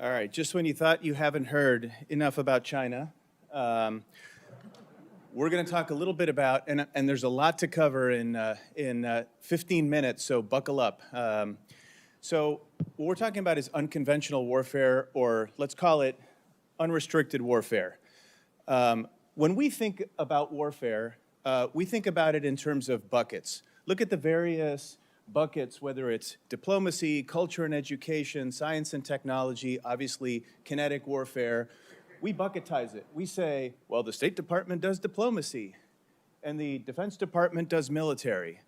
All right, just when you thought you haven't heard enough about China, we're going to talk a little bit about, and there's a lot to cover in 15 minutes, so buckle up. So what we're talking about is unconventional warfare, or let's call it unrestricted warfare. When we think about warfare, we think about it in terms of buckets. Look at the various buckets, whether it's diplomacy, culture and education, science and technology, obviously kinetic warfare. We bucketize it. We say, well, the State Department does diplomacy, and the Defense Department does military.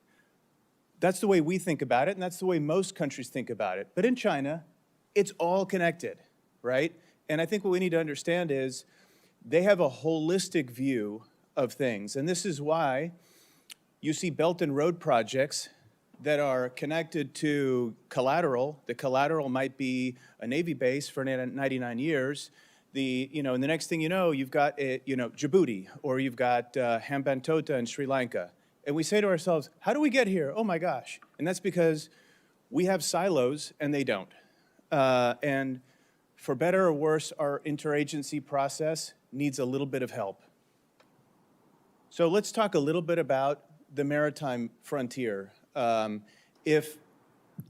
That's the way we think about it, and that's the way most countries think about it. But in China, it's all connected, right? And I think what we need to understand is they have a holistic view of things, and this is why you see Belt and Road projects that are connected to collateral. The collateral might be a Navy base for 99 years. And the next thing you know, you've got Djibouti, or you've got Hambantota in Sri Lanka. And we say to ourselves, how do we get here? Oh my gosh. And that's because we have silos and they don't. And for better or worse, our interagency process needs a little bit of help. So let's talk a little bit about the maritime frontier. I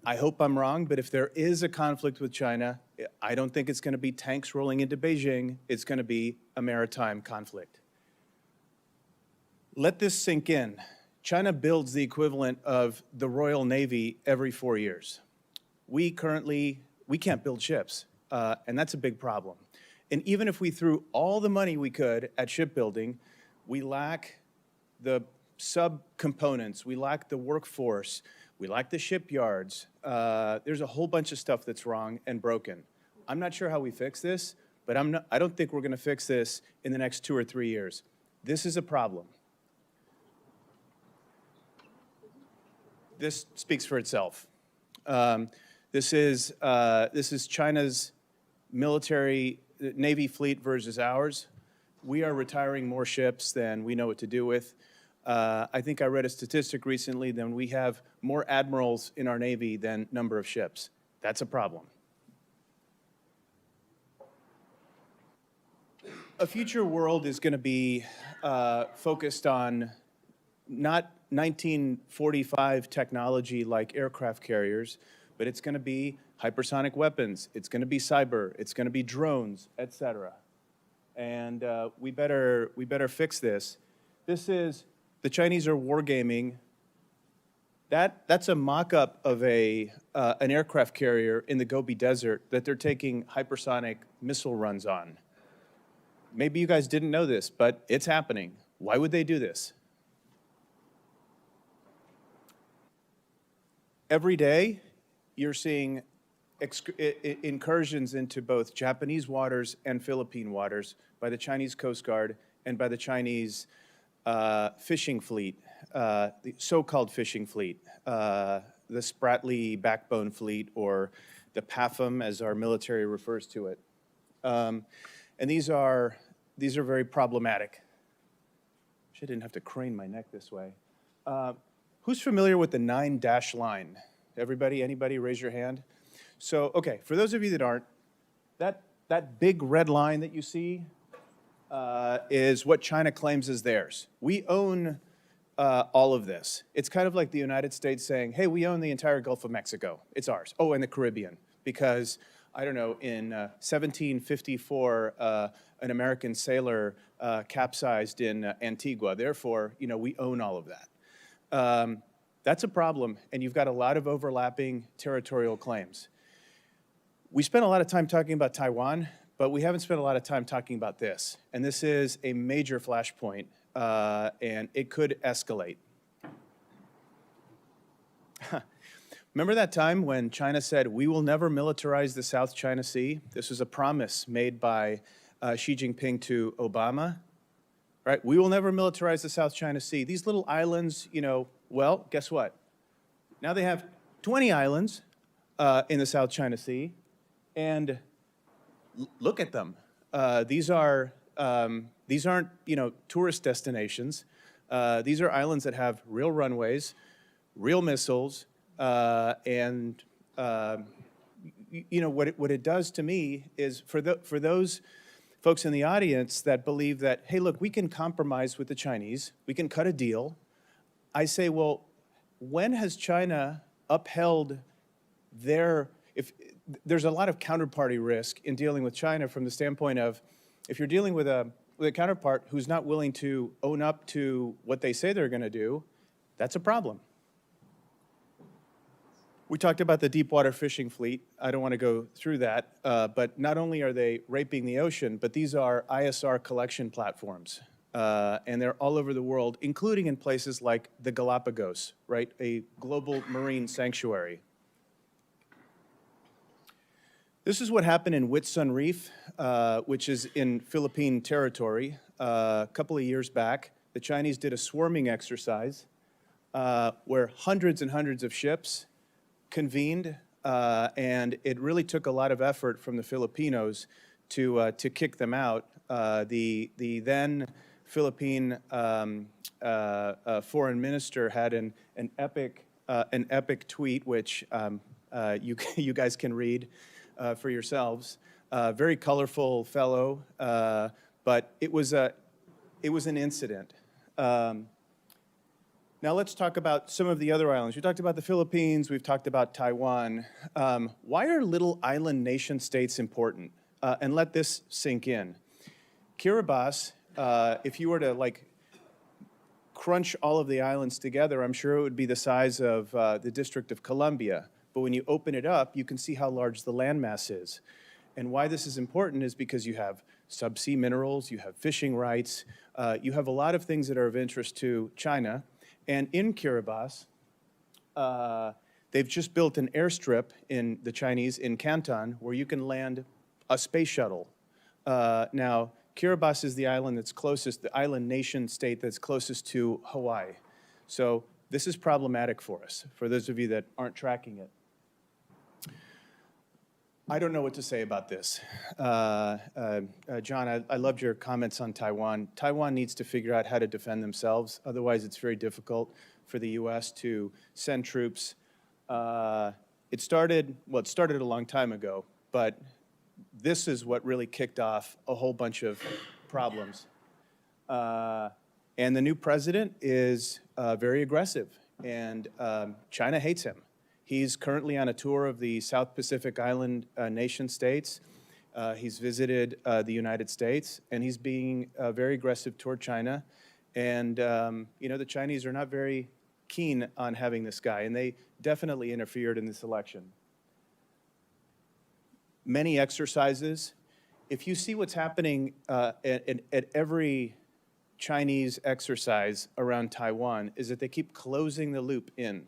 hope I'm wrong, but if there is a conflict with China, I don't think it's going to be tanks rolling into Beijing. It's going to be a maritime conflict. Let this sink in. China builds the equivalent of the Royal Navy every 4 years. We can't build ships, and that's a big problem. And even if we threw all the money we could at shipbuilding, we lack the subcomponents, we lack the workforce, we lack the shipyards. There's a whole bunch of stuff that's wrong and broken. I'm not sure how we fix this, but I don't think we're going to fix this in the next 2 or 3 years. This is a problem. This speaks for itself. This is China's military Navy fleet versus ours. We are retiring more ships than we know what to do with. I think I read a statistic recently that we have more admirals in our Navy than number of ships. That's a problem. A future world is going to be focused on not 1945 technology like aircraft carriers, but it's going to be hypersonic weapons, it's going to be cyber, it's going to be drones, etc. And we better fix this. The Chinese are wargaming. That's a mock-up of an aircraft carrier in the Gobi Desert that they're taking hypersonic missile runs on. Maybe you guys didn't know this, but it's happening. Why would they do this? Every day, you're seeing incursions into both Japanese waters and Philippine waters by the Chinese Coast Guard and by the Chinese fishing fleet, the so-called fishing fleet, the Spratly backbone fleet, or the PAFM as our military refers to it. And these are very problematic. I didn't have to crane my neck this way. Who's familiar with the 9-dash line? Everybody, anybody, raise your hand. So, okay, for those of you that aren't, that big red line that you see is what China claims is theirs. We own all of this. It's kind of like the United States saying, hey, we own the entire Gulf of Mexico. It's ours. Oh, and the Caribbean, because, I don't know, in 1754, an American sailor capsized in Antigua. Therefore, we own all of that. That's a problem, and you've got a lot of overlapping territorial claims. We spent a lot of time talking about Taiwan, but we haven't spent a lot of time talking about this. And this is a major flashpoint, and it could escalate. Remember that time when China said, we will never militarize the South China Sea? This was a promise made by Xi Jinping to Obama. Right? We will never militarize the South China Sea. These little islands, well, guess what? Now they have 20 islands in the South China Sea, and look at them. These aren't, tourist destinations. These are islands that have real runways, real missiles, and you know, what it does to me is for those folks in the audience that believe that, hey, look, we can compromise with the Chinese, we can cut a deal. I say, well, when has China upheld if there's a lot of counterparty risk in dealing with China from the standpoint of, if you're dealing with a counterpart who's not willing to own up to what they say they're going to do, that's a problem. We talked about the deep water fishing fleet. I don't want to go through that, but not only are they raping the ocean, but these are ISR collection platforms, and they're all over the world, including in places like the Galapagos, right, a global marine sanctuary. This is what happened in Whitsun Reef, which is in Philippine territory. A couple of years back, the Chinese did a swarming exercise where hundreds and hundreds of ships convened, and it really took a lot of effort from the Filipinos to kick them out. The then Philippine foreign minister had an epic tweet, which you guys can read for yourselves. Very colorful fellow, but it was an incident. Now let's talk about some of the other islands. We talked about the Philippines, we've talked about Taiwan. Why are little island nation states important? And let this sink in. Kiribati, if you were to like crunch all of the islands together, I'm sure it would be the size of the District of Columbia. But when you open it up, you can see how large the landmass is. And why this is important is because you have subsea minerals, you have fishing rights, you have a lot of things that are of interest to China. And in Kiribati, they've just built an airstrip in the Chinese, in Canton, where you can land a space shuttle. Now, Kiribati is the island that's closest, the island nation state that's closest to Hawaii. So this is problematic for us, for those of you that aren't tracking it. I don't know what to say about this. John, I loved your comments on Taiwan. Taiwan needs to figure out how to defend themselves. Otherwise, it's very difficult for the U.S. to send troops. It started a long time ago, but this is what really kicked off a whole bunch of problems. And the new president is very aggressive, and China hates him. He's currently on a tour of the South Pacific Island nation states. He's visited the United States, and he's being very aggressive toward China. And you know, the Chinese are not very keen on having this guy, and they definitely interfered in this election. Many exercises. If you see what's happening at every Chinese exercise around Taiwan, is that they keep closing the loop in.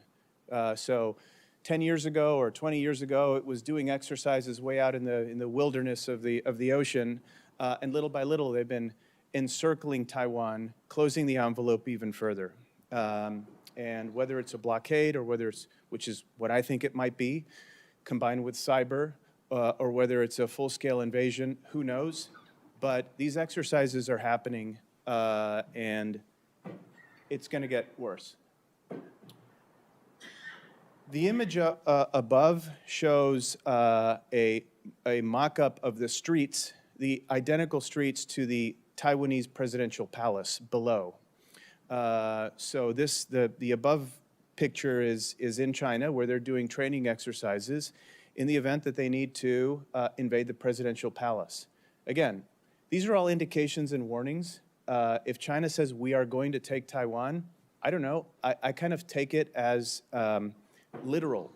So 10 years ago or 20 years ago, it was doing exercises way out in the wilderness of the ocean, and little by little, they've been encircling Taiwan, closing the envelope even further. And whether it's a blockade or whether it's, which is what I think it might be, combined with cyber, or whether it's a full-scale invasion, who knows? But these exercises are happening, and it's going to get worse. The image above shows a mock-up of the streets, the identical streets to the Taiwanese presidential palace below. So the above picture is in China, where they're doing training exercises in the event that they need to invade the presidential palace. Again, these are all indications and warnings. If China says we are going to take Taiwan, I don't know. I kind of take it as literal.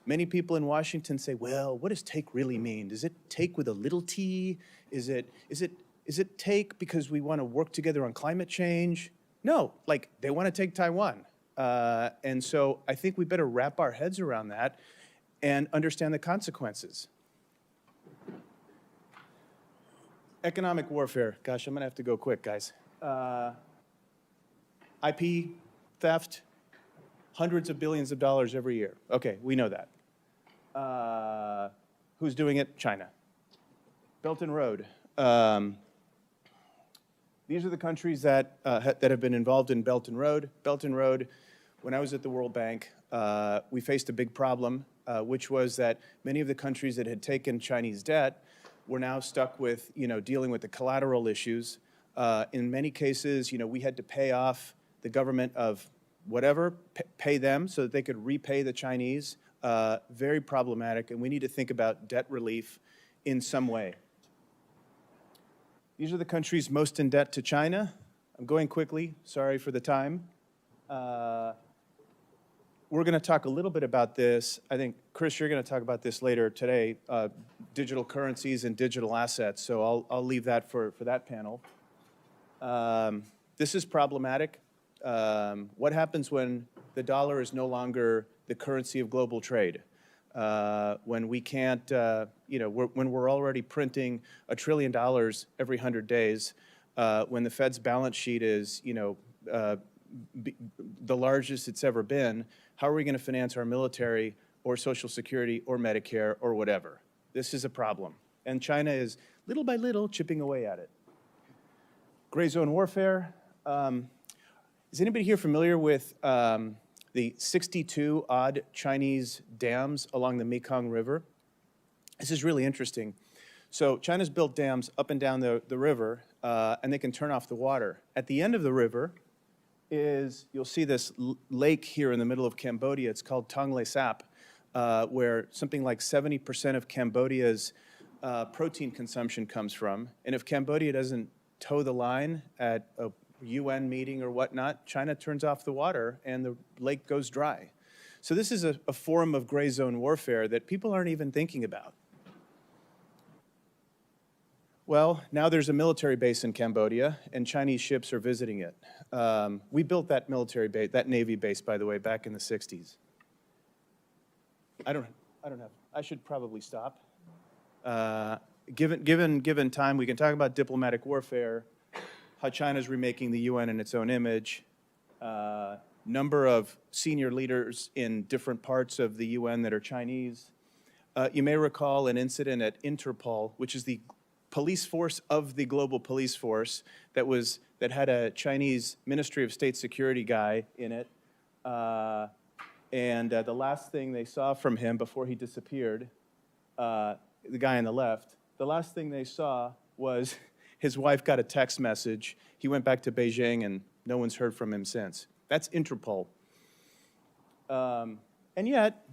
Many people in Washington say, well, what does take really mean? Does it take with a little t? Is it take because we want to work together on climate change? No, like they want to take Taiwan. And so I think we better wrap our heads around that and understand the consequences. Economic warfare. Gosh, I'm going to have to go quick, guys. IP theft, hundreds of billions of dollars every year. Okay, we know that. Who's doing it? China. Belt and Road. These are the countries that have been involved in Belt and Road. Belt and Road when I was at the World Bank, we faced a big problem, which was that many of the countries that had taken Chinese debt were now stuck with, dealing with the collateral issues. In many cases, we had to pay off the government of whatever, pay them so that they could repay the Chinese. Very problematic, and we need to think about debt relief in some way. These are the countries most in debt to China. I'm going quickly, sorry for the time. We're going to talk a little bit about this. I think, Chris, you're going to talk about this later today, digital currencies and digital assets, so I'll leave that for that panel. This is problematic. What happens when the dollar is no longer the currency of global trade? When we can't, when we're already printing $1 trillion every 100 days, when the Fed's balance sheet is, the largest it's ever been, how are we going to finance our military or Social Security or Medicare or whatever? This is a problem. And China is, little by little, chipping away at it. Gray zone warfare. Is anybody here familiar with the 62-odd Chinese dams along the Mekong River? This is really interesting. So China's built dams up and down the river, and they can turn off the water. At the end of the river is, you'll see this lake here in the middle of Cambodia. It's called Tonle Sap, where something like 70% of Cambodia's protein consumption comes from. And if Cambodia doesn't toe the line at a UN meeting or whatnot, China turns off the water and the lake goes dry. So this is a form of gray zone warfare that people aren't even thinking about. Well, now there's a military base in Cambodia, and Chinese ships are visiting it. We built that military base, that Navy base, by the way, back in the 60s. I should probably stop. Given time, we can talk about diplomatic warfare, how China's remaking the UN in its own image, number of senior leaders in different parts of the UN that are Chinese. You may recall an incident at Interpol, which is the police force of the global police force that had a Chinese Ministry of State Security guy in it. And the last thing they saw from him before he disappeared, the guy on the left, the last thing they saw was his wife got a text message. He went back to Beijing, and no one's heard from him since. That's Interpol. And yet,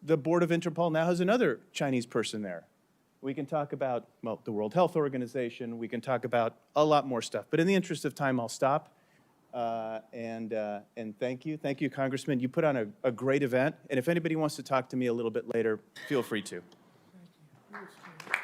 the board of Interpol now has another Chinese person there. We can talk about, well, the World Health Organization. We can talk about a lot more stuff. But in the interest of time, I'll stop. And thank you. Thank you, Congressman. You put on a great event. And if anybody wants to talk to me a little bit later, feel free to. Thank you.